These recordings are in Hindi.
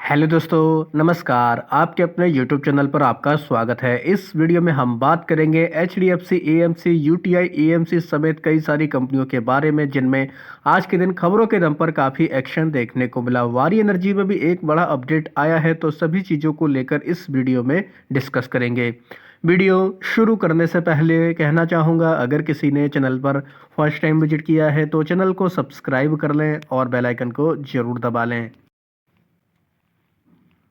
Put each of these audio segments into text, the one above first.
हेलो दोस्तों, नमस्कार। आपके अपने यूट्यूब चैनल पर आपका स्वागत है। इस वीडियो में हम बात करेंगे एचडीएफसी, एएमसी, यूटीआई, एएमसी समेत कई सारी कंपनियों के बारे में जिनमें आज के दिन खबरों के दम पर काफ़ी एक्शन देखने को मिला। वारी एनर्जी में भी एक बड़ा अपडेट आया है, तो सभी चीज़ों को लेकर इस वीडियो में डिस्कस करेंगे। वीडियो शुरू करने से पहले कहना चाहूँगा, अगर किसी ने चैनल पर फर्स्ट टाइम विजिट किया है तो चैनल को सब्सक्राइब कर लें और बेल आइकन को ज़रूर दबा लें।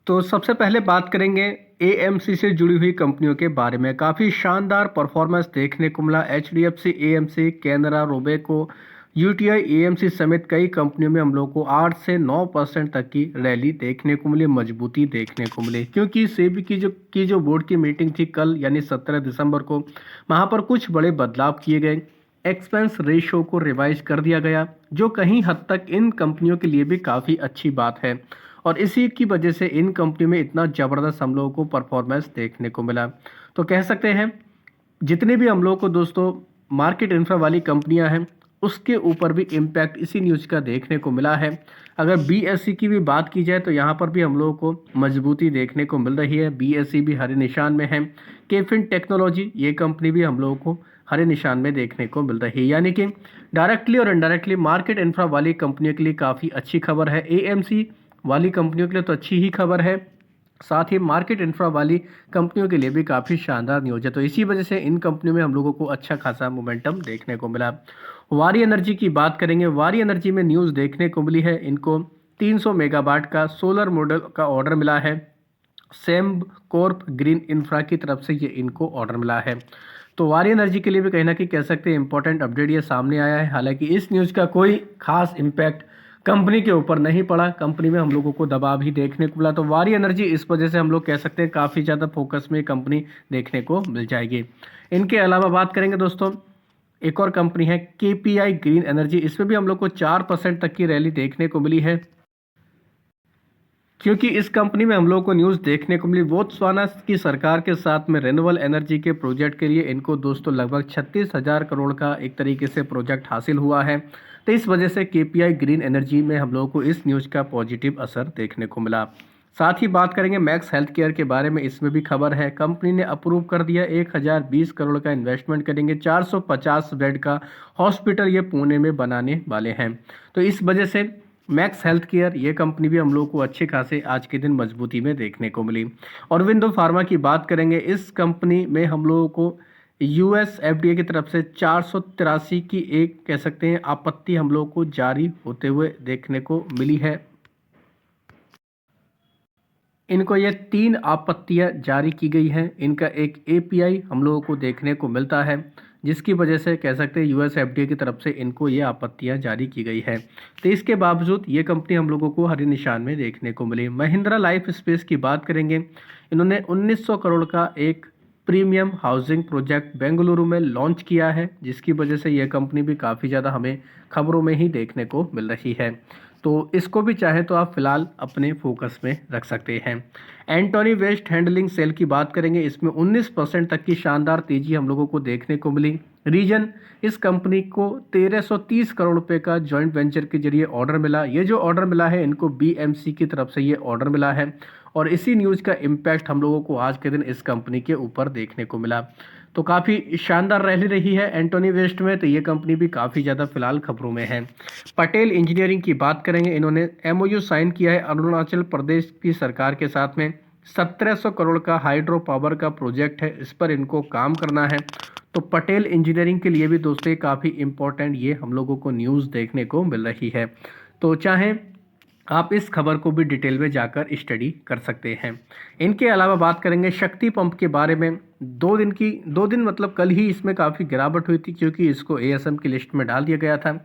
तो सबसे पहले बात करेंगे एएमसी से जुड़ी हुई कंपनियों के बारे में। काफ़ी शानदार परफॉर्मेंस देखने को मिला। HDFC, AMC, Canara, Robeco, UTI, AMC समेत कई कंपनियों में हम लोग को 8 से 9% तक की रैली देखने को मिली, मजबूती देखने को मिली। क्योंकि सेबी की जो बोर्ड की मीटिंग थी कल यानी 17 दिसंबर को, वहाँ पर कुछ बड़े बदलाव किए गए। एक्सपेंस रेशो को रिवाइज कर दिया गया, जो कहीं हद तक इन कंपनियों के लिए भी काफ़ी अच्छी बात है। और इसी की वजह से इन कंपनी में इतना ज़बरदस्त हम लोगों को परफॉर्मेंस देखने को मिला। तो कह सकते हैं जितने भी हम लोगों को दोस्तों मार्केट इंफ्रा वाली कंपनियां हैं, उसके ऊपर भी इम्पैक्ट इसी न्यूज़ का देखने को मिला है। अगर बीएससी की भी बात की जाए तो यहाँ पर भी हम लोगों को मजबूती देखने को मिल रही है। बीएससी भी हरे निशान में है। केफिन टेक्नोलॉजी, ये कंपनी भी हम लोगों को हरे निशान में देखने को मिल रही है। यानी कि डायरेक्टली और इनडायरेक्टली मार्केट इंफ्रा वाली कंपनियों के लिए काफ़ी अच्छी खबर है। एएमसी वाली कंपनियों के लिए तो अच्छी ही खबर है, साथ ही मार्केट इंफ्रा वाली कंपनियों के लिए भी काफ़ी शानदार न्यूज़ है। तो इसी वजह से इन कंपनियों में हम लोगों को अच्छा खासा मोमेंटम देखने को मिला। वारी एनर्जी की बात करेंगे। वारी एनर्जी में न्यूज़ देखने को मिली है, इनको 300 मेगावाट का सोलर मॉडल का ऑर्डर मिला है। सेम्ब कॉर्प ग्रीन इंफ्रा की तरफ से ये इनको ऑर्डर मिला है। तो वारी एनर्जी के लिए भी कहीं ना कहीं कह सकते हैं इंपॉर्टेंट अपडेट ये सामने आया है। हालांकि इस न्यूज़ का कोई खास इम्पैक्ट कंपनी के ऊपर नहीं पड़ा, कंपनी में हम लोगों को दबाव ही देखने को मिला। तो वारी एनर्जी इस वजह से हम लोग कह सकते हैं काफ़ी ज़्यादा फोकस में कंपनी देखने को मिल जाएगी। इनके अलावा बात करेंगे दोस्तों, एक और कंपनी है केपीआई ग्रीन एनर्जी। इसमें भी हम लोग को 4% तक की रैली देखने को मिली है। क्योंकि इस कंपनी में हम लोगों को न्यूज़ देखने को मिली, बोत्सवाना की सरकार के साथ में रिन्यूएबल एनर्जी के प्रोजेक्ट के लिए इनको दोस्तों लगभग 36,000 करोड़ का एक तरीके से प्रोजेक्ट हासिल हुआ है। तो इस वजह से केपीआई ग्रीन एनर्जी में हम लोगों को इस न्यूज़ का पॉजिटिव असर देखने को मिला। साथ ही बात करेंगे मैक्स हेल्थ केयर के बारे में। इसमें भी खबर है, कंपनी ने अप्रूव कर दिया 1020 करोड़ का इन्वेस्टमेंट करेंगे। 450 बेड का हॉस्पिटल ये पुणे में बनाने वाले हैं। तो इस वजह से मैक्स हेल्थ केयर ये कंपनी भी हम लोग को अच्छे खासे आज के दिन मजबूती में देखने को मिली। और विंडो फार्मा की बात करेंगे। इस कंपनी में हम लोगों को यूएस एफडीए की तरफ से 483 की एक कह सकते हैं आपत्ति हम लोग को जारी होते हुए देखने को मिली है। इनको ये 3 आपत्तियां जारी की गई हैं। इनका एक एपीआई हम लोगों को देखने को मिलता है, जिसकी वजह से कह सकते हैं यूएस एफडीए की तरफ से इनको ये आपत्तियां जारी की गई है। तो इसके बावजूद ये कंपनी हम लोगों को हरे निशान में देखने को मिली। महिंद्रा लाइफ स्पेस की बात करेंगे। इन्होंने 1900 करोड़ का एक प्रीमियम हाउसिंग प्रोजेक्ट बेंगलुरु में लॉन्च किया है, जिसकी वजह से यह कंपनी भी काफ़ी ज़्यादा हमें खबरों में ही देखने को मिल रही है। तो इसको भी चाहे तो आप फिलहाल अपने फोकस में रख सकते हैं। एंटोनी वेस्ट हैंडलिंग सेल की बात करेंगे। इसमें 19% तक की शानदार तेजी हम लोगों को देखने को मिली। रीजन, इस कंपनी को 1330 करोड़ रुपए का जॉइंट वेंचर के जरिए ऑर्डर मिला। ये जो ऑर्डर मिला है इनको बीएमसी की तरफ से ये ऑर्डर मिला है। और इसी न्यूज़ का इम्पैक्ट हम लोगों को आज के दिन इस कंपनी के ऊपर देखने को मिला। तो काफ़ी शानदार रैली रही है एंटोनी वेस्ट में। तो ये कंपनी भी काफ़ी ज़्यादा फिलहाल खबरों में है। पटेल इंजीनियरिंग की बात करेंगे। इन्होंने एमओयू साइन किया है अरुणाचल प्रदेश की सरकार के साथ में। 1700 करोड़ का हाइड्रो पावर का प्रोजेक्ट है, इस पर इनको काम करना है। तो पटेल इंजीनियरिंग के लिए भी दोस्तों काफ़ी इंपॉर्टेंट ये हम लोगों को न्यूज़ देखने को मिल रही है। तो चाहे आप इस खबर को भी डिटेल में जाकर स्टडी कर सकते हैं। इनके अलावा बात करेंगे शक्ति पंप के बारे में। 2 दिन मतलब कल ही इसमें काफ़ी गिरावट हुई थी, क्योंकि इसको एएसएम की लिस्ट में डाल दिया गया था।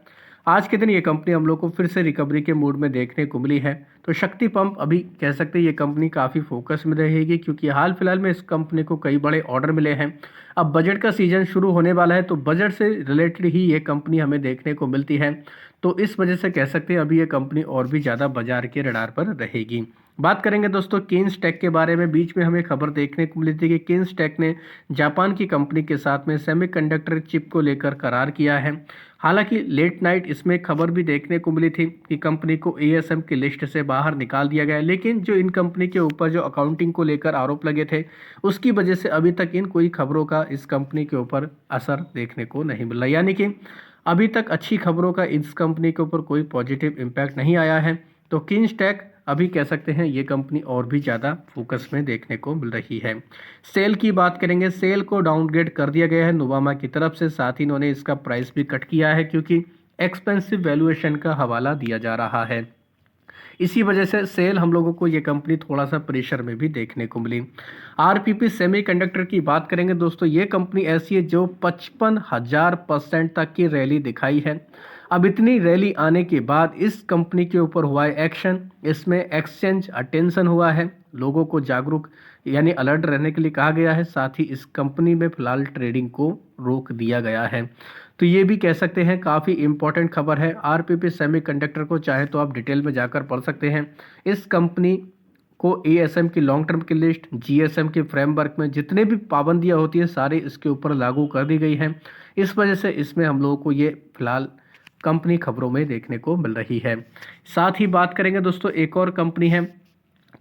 आज के दिन ये कंपनी हम लोग को फिर से रिकवरी के मूड में देखने को मिली है। तो शक्ति पंप अभी कह सकते हैं ये कंपनी काफ़ी फोकस में रहेगी, क्योंकि हाल फिलहाल में इस कंपनी को कई बड़े ऑर्डर मिले हैं। अब बजट का सीजन शुरू होने वाला है, तो बजट से रिलेटेड ही ये कंपनी हमें देखने को मिलती है। तो इस वजह से कह सकते हैं अभी ये कंपनी और भी ज़्यादा बाजार के रडार पर रहेगी। बात करेंगे दोस्तों किन्सटेक के बारे में। बीच में हमें खबर देखने को मिली थी कि किन्सटेक ने जापान की कंपनी के साथ में सेमीकंडक्टर चिप को लेकर करार किया है। हालांकि लेट नाइट इसमें खबर भी देखने को मिली थी कि कंपनी को एएसएम की लिस्ट से बाहर निकाल दिया गया है, लेकिन जो इन कंपनी के ऊपर जो अकाउंटिंग को लेकर आरोप लगे थे उसकी वजह से अभी तक इन कोई खबरों का इस कंपनी के ऊपर असर देखने को नहीं मिला। यानी कि अभी तक अच्छी खबरों का इस कंपनी के ऊपर कोई पॉजिटिव इम्पैक्ट नहीं आया है। तो किन्सटेक अभी कह सकते हैं ये कंपनी और भी ज़्यादा फोकस में देखने को मिल रही है। सेल की बात करेंगे, सेल को डाउनग्रेड कर दिया गया है नुवामा की तरफ से। साथ ही इन्होंने इसका प्राइस भी कट किया है क्योंकि एक्सपेंसिव वैल्यूएशन का हवाला दिया जा रहा है। इसी वजह से सेल हम लोगों को ये कंपनी थोड़ा सा प्रेशर में भी देखने को मिली। आरपीपी सेमीकंडक्टर की बात करेंगे दोस्तों, ये कंपनी ऐसी है जो 55,000% तक की रैली दिखाई है। अब इतनी रैली आने के बाद इस कंपनी के ऊपर हुआ है एक्शन। इसमें एक्सचेंज अटेंशन हुआ है, लोगों को जागरूक यानी अलर्ट रहने के लिए कहा गया है। साथ ही इस कंपनी में फिलहाल ट्रेडिंग को रोक दिया गया है। तो ये भी कह सकते हैं काफ़ी इंपॉर्टेंट खबर है। आरपीपी सेमीकंडक्टर को चाहे तो आप डिटेल में जाकर पढ़ सकते हैं। इस कंपनी को एएसएम की लॉन्ग टर्म की लिस्ट, जीएसएम के फ्रेमवर्क में जितने भी पाबंदियां होती है सारी इसके ऊपर लागू कर दी गई हैं। इस वजह से इसमें हम लोगों को ये फिलहाल कंपनी खबरों में देखने को मिल रही है। साथ ही बात करेंगे दोस्तों, एक और कंपनी है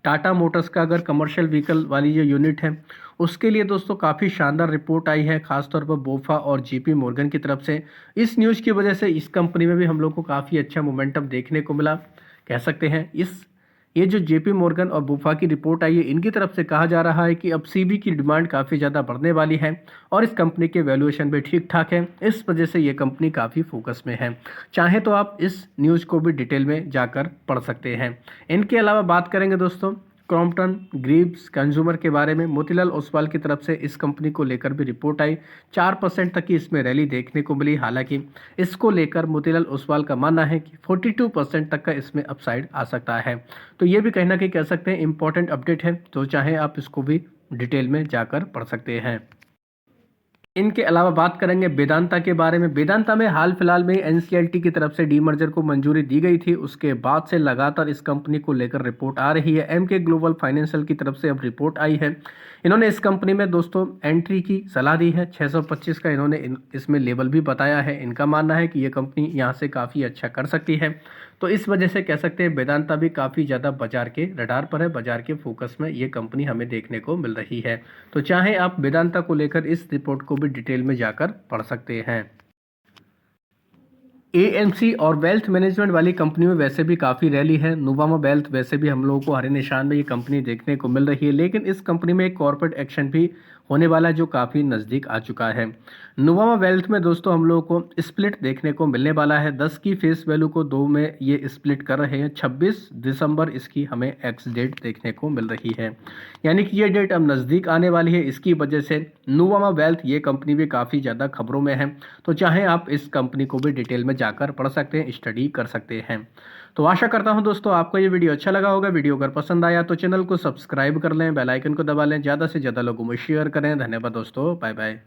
टाटा मोटर्स का। अगर कमर्शियल व्हीकल वाली जो यूनिट है उसके लिए दोस्तों काफ़ी शानदार रिपोर्ट आई है, खासतौर पर बोफा और जीपी मॉर्गन की तरफ से। इस न्यूज़ की वजह से इस कंपनी में भी हम लोग को काफ़ी अच्छा मोमेंटम देखने को मिला। कह सकते हैं ये जो जेपी मॉर्गन और बोफा की रिपोर्ट आई है इनकी तरफ से कहा जा रहा है कि अब सीबी की डिमांड काफ़ी ज़्यादा बढ़ने वाली है और इस कंपनी के वैल्यूएशन भी ठीक ठाक है। इस वजह से ये कंपनी काफ़ी फोकस में है। चाहे तो आप इस न्यूज़ को भी डिटेल में जाकर पढ़ सकते हैं। इनके अलावा बात करेंगे दोस्तों क्रॉम्पटन ग्रीव्स कंज्यूमर के बारे में। मोतीलाल ओसवाल की तरफ से इस कंपनी को लेकर भी रिपोर्ट आई। 4% तक की इसमें रैली देखने को मिली। हालांकि इसको लेकर मोतीलाल ओसवाल का मानना है कि 42% तक का इसमें अपसाइड आ सकता है। तो ये भी कहीं ना कहीं कह सकते हैं इंपॉर्टेंट अपडेट है, तो चाहे आप इसको भी डिटेल में जाकर पढ़ सकते हैं। इनके अलावा बात करेंगे वेदांता के बारे में। वेदांता में हाल फिलहाल में एनसीएलटी की तरफ से डीमर्जर को मंजूरी दी गई थी, उसके बाद से लगातार इस कंपनी को लेकर रिपोर्ट आ रही है। एमके ग्लोबल फाइनेंशियल की तरफ से अब रिपोर्ट आई है। इन्होंने इस कंपनी में दोस्तों एंट्री की सलाह दी है। 625 का इन्होंने इसमें लेवल भी बताया है। इनका मानना है कि ये कंपनी यहाँ से काफ़ी अच्छा कर सकती है। तो इस वजह से कह सकते हैं वेदांता भी काफ़ी ज़्यादा बाजार के रडार पर है, बाजार के फोकस में ये कंपनी हमें देखने को मिल रही है। तो चाहे आप वेदांता को लेकर इस रिपोर्ट को भी डिटेल में जाकर पढ़ सकते हैं। एएमसी और वेल्थ मैनेजमेंट वाली कंपनी में वैसे भी काफ़ी रैली है। नुवामा वेल्थ वैसे भी हम लोगों को हरे निशान में ये कंपनी देखने को मिल रही है, लेकिन इस कंपनी में एक कॉर्पोरेट एक्शन भी होने वाला है जो काफ़ी नज़दीक आ चुका है। नुवामा वेल्थ में दोस्तों हम लोगों को स्प्लिट देखने को मिलने वाला है। 10 की फेस वैल्यू को 2 में ये स्प्लिट कर रहे हैं। 26 दिसंबर इसकी हमें एक्स डेट देखने को मिल रही है, यानी कि ये डेट अब नज़दीक आने वाली है। इसकी वजह से नुवामा वेल्थ ये कंपनी भी काफ़ी ज़्यादा खबरों में है। तो चाहे आप इस कंपनी को भी डिटेल में जाकर पढ़ सकते हैं, स्टडी कर सकते हैं। तो आशा करता हूं दोस्तों आपको ये वीडियो अच्छा लगा होगा। वीडियो अगर पसंद आया तो चैनल को सब्सक्राइब कर लें, बेल आइकन को दबा लें, ज़्यादा से ज़्यादा लोगों में शेयर करें। धन्यवाद दोस्तों, बाय बाय।